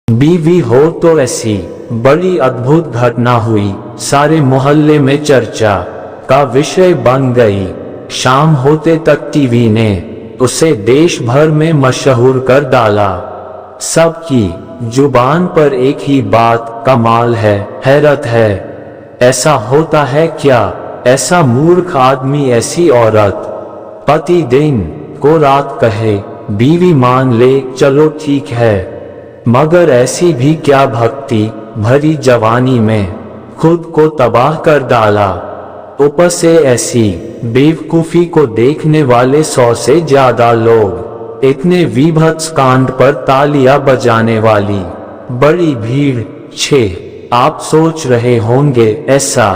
बीवी हो तो ऐसी बड़ी अद्भुत घटना हुई, सारे मोहल्ले में चर्चा का विषय बन गई। शाम होते तक टीवी ने उसे देश भर में मशहूर कर डाला। सबकी जुबान पर एक ही बात, कमाल है, हैरत है, ऐसा होता है क्या, ऐसा मूर्ख आदमी, ऐसी औरत। पति दिन को रात कहे, बीवी मान ले, चलो ठीक है, मगर ऐसी भी क्या भक्ति भरी जवानी में खुद को तबाह कर डाला। ऊपर से ऐसी बेवकूफी को देखने वाले 100 से ज्यादा लोग, इतने विभत्स कांड पर तालियां बजाने वाली बड़ी भीड़। आप सोच रहे होंगे ऐसा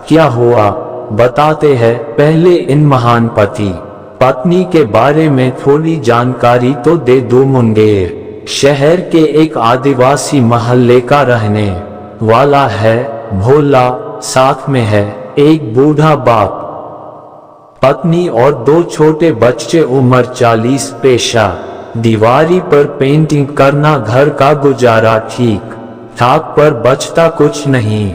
क्या हुआ, बताते हैं। पहले इन महान पति पत्नी के बारे में थोड़ी जानकारी तो दे दूं। मुंगेर शहर के एक आदिवासी मोहल्ले का रहने वाला है भोला। साथ में है एक बूढ़ा बाप, पत्नी और 2 छोटे बच्चे। उम्र 40। पेशा दीवारी पर पेंटिंग करना। घर का गुजारा ठीक ठाक पर बचता कुछ नहीं।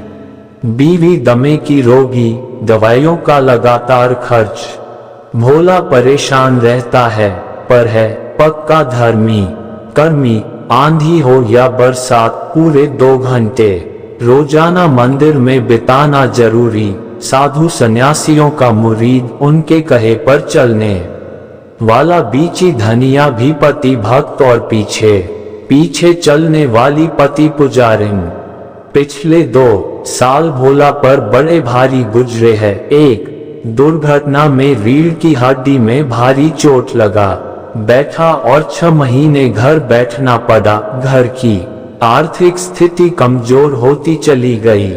बीवी दमे की रोगी, दवाइयों का लगातार खर्च। भोला परेशान रहता है, पर है पक्का धर्मी कर्मी। आंधी हो या बरसात, पूरे 2 घंटे रोजाना मंदिर में बिताना जरूरी। साधु सन्यासियों का मुरीद, उनके कहे पर चलने वाला। बीची धनिया भी पति भक्त और पीछे पीछे चलने वाली पति पुजारिन। पिछले 2 साल भोला पर बड़े भारी गुजरे हैं। एक दुर्घटना में रीढ़ की हड्डी में भारी चोट लगा बैठा और 6 महीने घर बैठना पड़ा। घर की आर्थिक स्थिति कमजोर होती चली गई।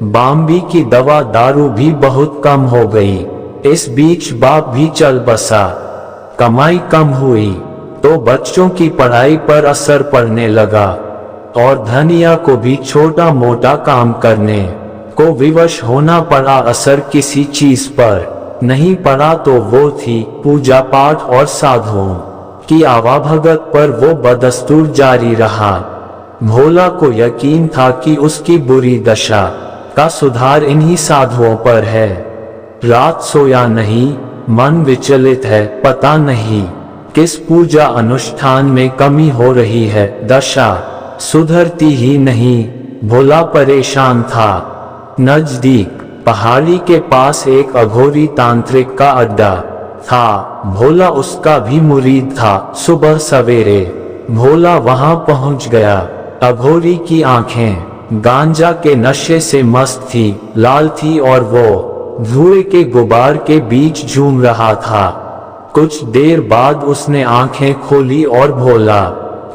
बाम्बी की दवा दारू भी बहुत कम हो गई। इस बीच बाप भी चल बसा। कमाई कम हुई तो बच्चों की पढ़ाई पर असर पड़ने लगा और धनिया को भी छोटा मोटा काम करने को विवश होना पड़ा। असर किसी चीज पर नहीं पड़ा तो वो थी पूजा पाठ और साधुओं की आवाभगत पर। वो बदस्तूर जारी रहा। भोला को यकीन था कि उसकी बुरी दशा का सुधार इन्हीं साधुओं पर है। रात सोया नहीं, मन विचलित है, पता नहीं किस पूजा अनुष्ठान में कमी हो रही है। दशा सुधरती ही नहीं। भोला परेशान था। नजदीक पहाड़ी के पास एक अघोरी तांत्रिक का अड्डा था। भोला उसका भी मुरीद था। सुबह सवेरे भोला वहां पहुंच गया। अघोरी की आंखें गांजा के नशे से मस्त थी, लाल थी और वो धुएं के गुबार के बीच झूम रहा था। कुछ देर बाद उसने आंखें खोली और भोला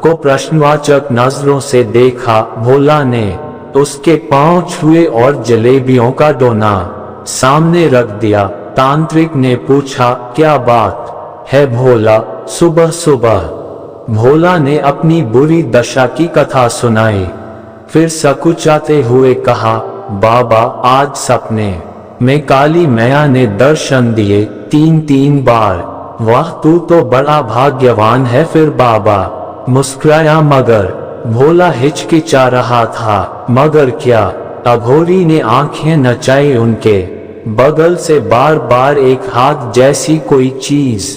को प्रश्नवाचक नजरों से देखा। भोला ने उसके पांव छुए और जलेबियों का डोना सामने रख दिया। तांत्रिक ने पूछा, क्या बात है भोला, सुबह सुबह? भोला ने अपनी बुरी दशा की कथा सुनाई। फिर सकुचाते हुए कहा, बाबा आज सपने में काली मैया ने दर्शन दिए 3 बार। वाह तू तो बड़ा भाग्यवान है। फिर बाबा मुस्कुराया मगर भोला हिचकिचा रहा था। मगर क्या? अघोरी ने आंखें नचाई। उनके बगल से बार बार एक हाथ जैसी कोई चीज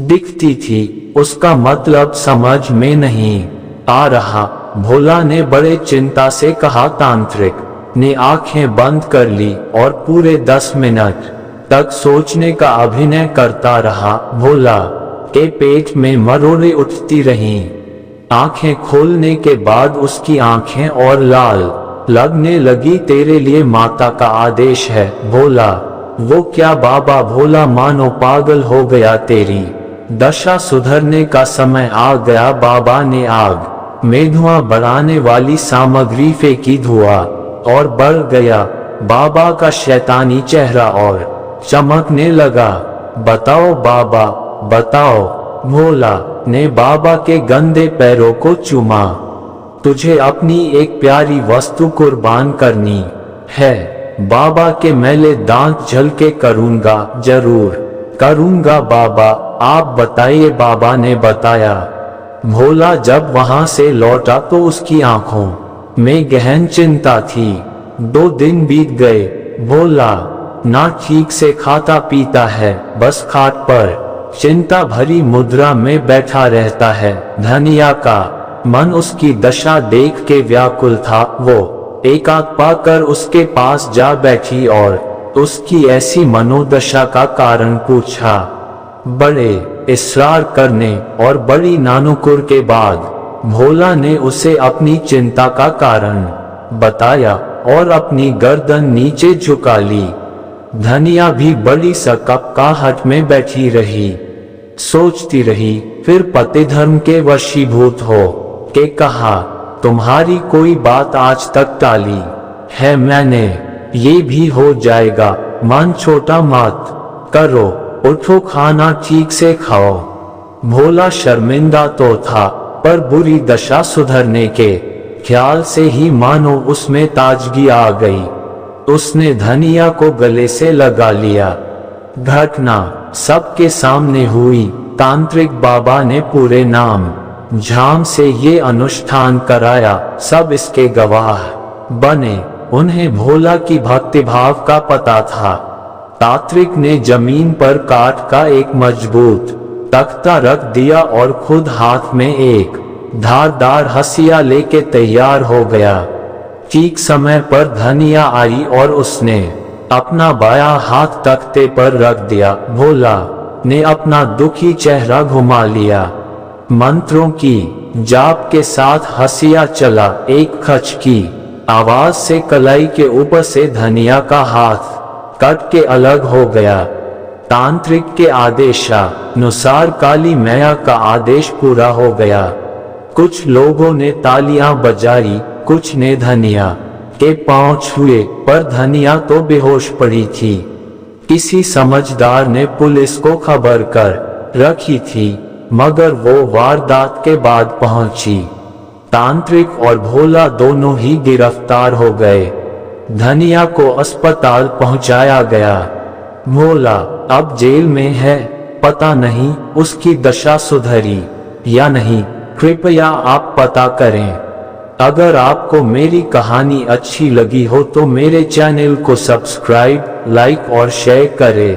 दिखती थी। उसका मतलब समझ में नहीं आ रहा। भोला ने बड़े चिंता से कहा। तांत्रिक ने आंखें बंद कर ली और पूरे 10 मिनट तक सोचने का अभिनय करता रहा। भोला के पेट में मरोड़े उठती रहीं। आंखें खोलने के बाद उसकी आंखें और लाल लगने लगी। तेरे लिए माता का आदेश है भोला। वो क्या बाबा? भोला मानो पागल हो गया। तेरी दशा सुधरने का समय आ गया। बाबा ने आग में धुआं बढ़ाने वाली सामग्री फेंकी। धुआं और बढ़ गया। बाबा का शैतानी चेहरा और चमकने लगा। बताओ बाबा, बताओ। भोला ने बाबा के गंदे पैरों को चूमा। तुझे अपनी एक प्यारी वस्तु कुर्बान करनी है बाबा के मैले दांत झलके करूंगा, जरूर करूंगा बाबा। आप बताइए। बाबा ने बताया, भोला जब वहां से लौटा तो उसकी आंखों में गहन चिंता थी। 2 दिन बीत गए। भोला ना ठीक से खाता पीता है, बस खाट पर चिंता भरी मुद्रा में बैठा रहता है। धनिया का मन उसकी दशा देख के व्याकुल था। वो एकांत पाकर उसके पास जा बैठी और उसकी ऐसी मनोदशा का कारण पूछा। बड़े इसरार करने और बड़ी नानुकुर के बाद भोला ने उसे अपनी चिंता का कारण बताया और अपनी गर्दन नीचे झुका ली। धनिया भी बड़ी सकपकाहट में बैठी रही, सोचती रही। फिर पति धर्म के वशीभूत हो के कहा, तुम्हारी कोई बात आज तक टाली है मैंने, ये भी हो जाएगा। मन छोटा मत करो, उठो खाना ठीक से खाओ। भोला शर्मिंदा तो था, पर बुरी दशा सुधरने के ख्याल से ही मानो उसमें ताजगी आ गई। उसने धनिया को गले से लगा लिया। घटना सबके सामने हुई। तांत्रिक बाबा ने पूरे नाम झाम से ये अनुष्ठान कराया। सब इसके गवाह बने। उन्हें भोला की भक्तिभाव का पता था। तांत्रिक ने जमीन पर काठ का एक मजबूत तख्ता रख दिया और खुद हाथ में एक धारदार हंसिया लेके तैयार हो गया। ठीक समय पर धनिया आई और उसने अपना बायां हाथ तख्ते पर रख दिया। भोला ने अपना दुखी चेहरा घुमा लिया। मंत्रों की जाप के साथ हंसिया चला। एक खच की आवाज से कलाई के ऊपर से धनिया का हाथ कट के अलग हो गया। तांत्रिक के आदेशानुसार काली मैया का आदेश पूरा हो गया। कुछ लोगों ने तालियां बजाई, कुछ ने धनिया के पांव छुए, पर धनिया तो बेहोश पड़ी थी। किसी समझदार ने पुलिस को खबर कर रखी थी, मगर वो वारदात के बाद पहुंची। तांत्रिक और भोला दोनों ही गिरफ्तार हो गए। धनिया को अस्पताल पहुंचाया गया। भोला अब जेल में है। पता नहीं उसकी दशा सुधरी या नहीं। कृपया आप पता करें। अगर आपको मेरी कहानी अच्छी लगी हो तो मेरे चैनल को सब्सक्राइब, लाइक और शेयर करें।